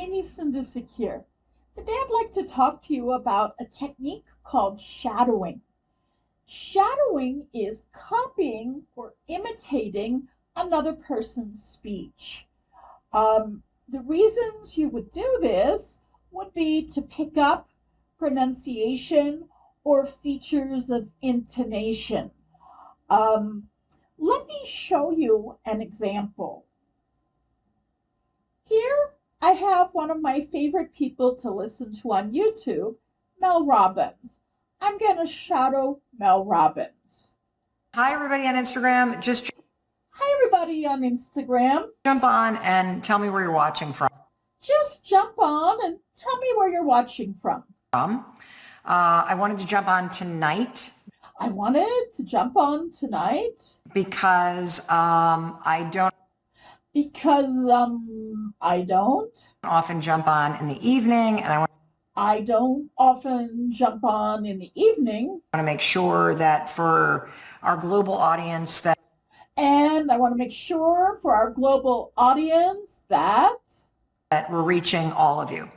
Amy Sindicic here. Today I'd like to talk to you about a technique called shadowing. Shadowing is copying or imitating another person's speech. The reasons you would do this would be to pick up pronunciation or features of intonation. Let me show you an example. Here I have one of my favorite people to listen to on YouTube, Mel Robbins. I'm going to shadow Mel Robbins. Hi, everybody on Instagram. Hi, everybody on Instagram. Jump on and tell me where you're watching from. Just jump on and tell me where you're watching from. I wanted to jump on tonight. I wanted to jump on tonight because I don't often jump on in the evening, and I don't often jump on in the evening. I want to make sure that for our global audience that we're reaching all of you.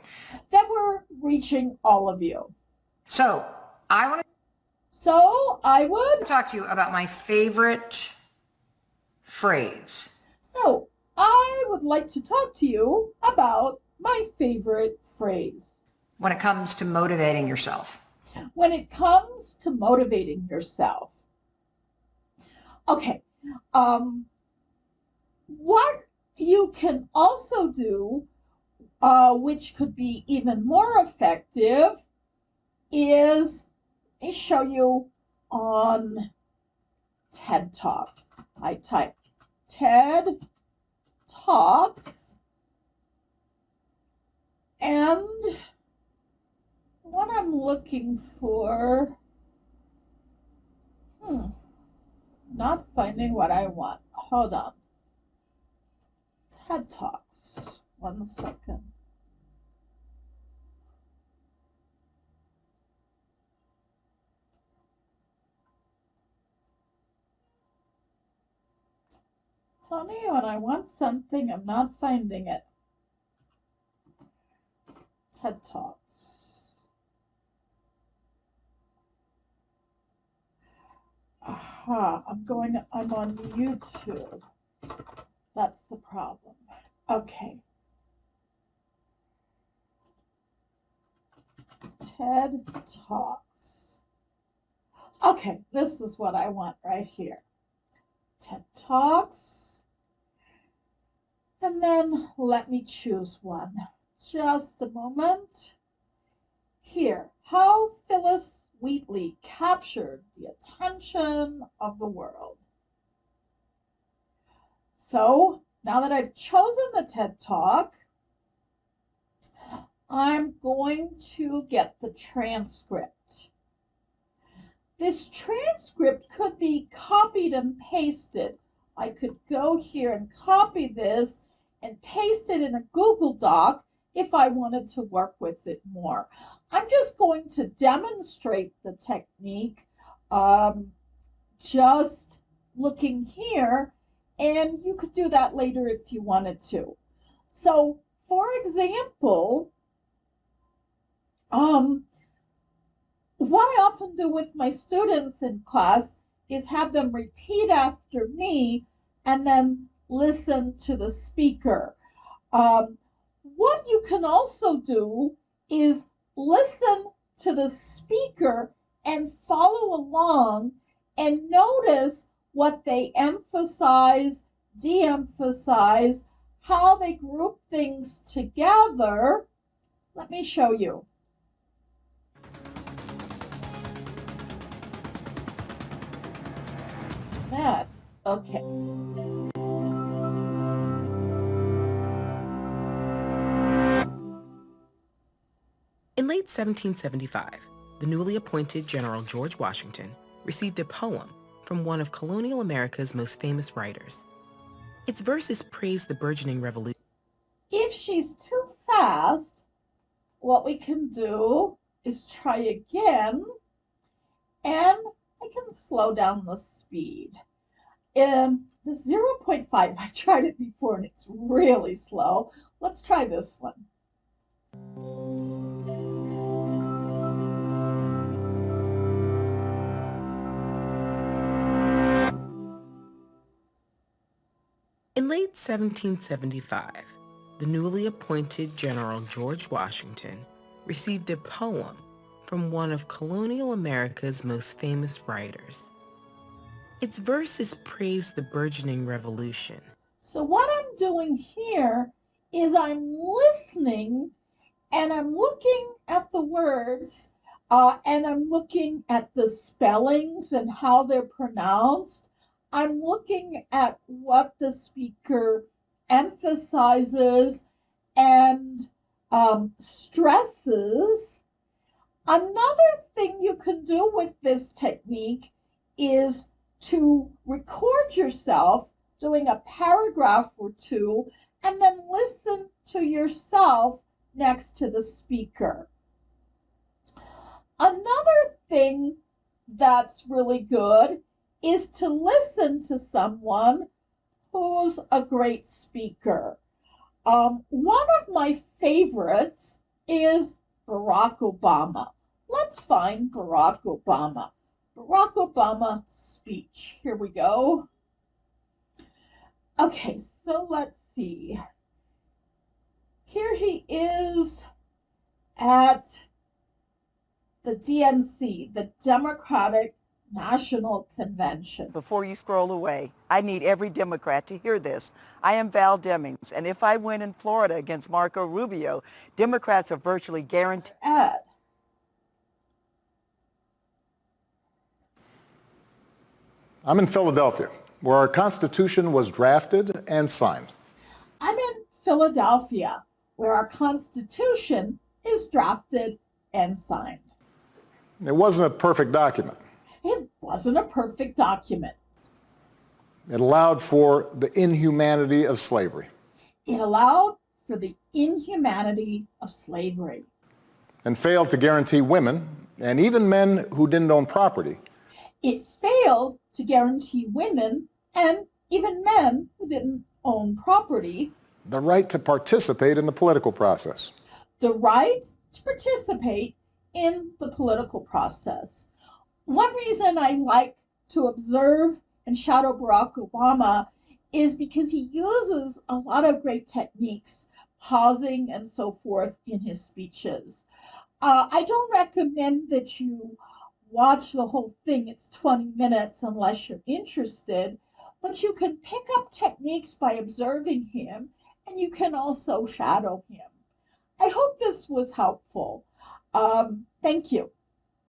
So I would talk to you about my favorite phrase. So I would like to talk to you about my favorite phrase. When it comes to motivating yourself. Okay. What you can also do, which could be even more effective, is let me show you on TED Talks. I type TED Talks, and what I'm looking for, not finding what I want. Hold on. TED Talks. 1 second. Funny, when I want something, I'm not finding it. TED Talks. Aha, I'm on YouTube. That's the problem. Okay. TED Talks. Okay, this is what I want right here. TED Talks. And then let me choose one. Just a moment. Here, how Phyllis Wheatley captured the attention of the world. So now that I've chosen the TED Talk, I'm going to get the transcript. This transcript could be copied and pasted. I could go here and copy this and paste it in a Google Doc if I wanted to work with it more. I'm just going to demonstrate the technique, just looking here, and you could do that later if you wanted to. So, for example, what I often do with my students in class is have them repeat after me and then listen to the speaker. What you can also do is listen to the speaker and follow along and notice what they emphasize, de-emphasize, how they group things together. Let me show you. That, okay. In late 1775, the newly appointed General George Washington received a poem from one of colonial America's most famous writers. Its verses praise the burgeoning revolution. If she's too fast, what we can do is try again, and I can slow down the speed. The 0.5, I tried it before and it's really slow. Let's try this one. In late 1775, the newly appointed General George Washington received a poem from one of colonial America's most famous writers. Its verses praise the burgeoning revolution. So what I'm doing here is I'm listening and I'm looking at the words and I'm looking at the spellings and how they're pronounced. I'm looking at what the speaker emphasizes and stresses. Another thing you can do with this technique is to record yourself doing a paragraph or two and then listen to yourself next to the speaker. Another thing that's really good is to listen to someone who's a great speaker. One of my favorites is Barack Obama. Let's find Barack Obama. Barack Obama speech. Here we go. Okay, so let's see. Here he is at the DNC, the Democratic National Convention. Before you scroll away, I need every Democrat to hear this. I am Val Demings, and if I win in Florida against Marco Rubio, Democrats are virtually guaranteed. Ed. I'm in Philadelphia, where our Constitution was drafted and signed. I'm in Philadelphia, where our Constitution is drafted and signed. It wasn't a perfect document. It wasn't a perfect document. It allowed for the inhumanity of slavery. It allowed for the inhumanity of slavery. And failed to guarantee women, and even men who didn't own property. It failed to guarantee women and even men who didn't own property The right to participate in the political process. the right to participate in the political process. One reason I like to observe and shadow Barack Obama is because he uses a lot of great techniques, pausing and so forth in his speeches. I don't recommend that you watch the whole thing. It's 20 minutes unless you're interested, but you can pick up techniques by observing him, and you can also shadow him. I hope this was helpful. Thank you.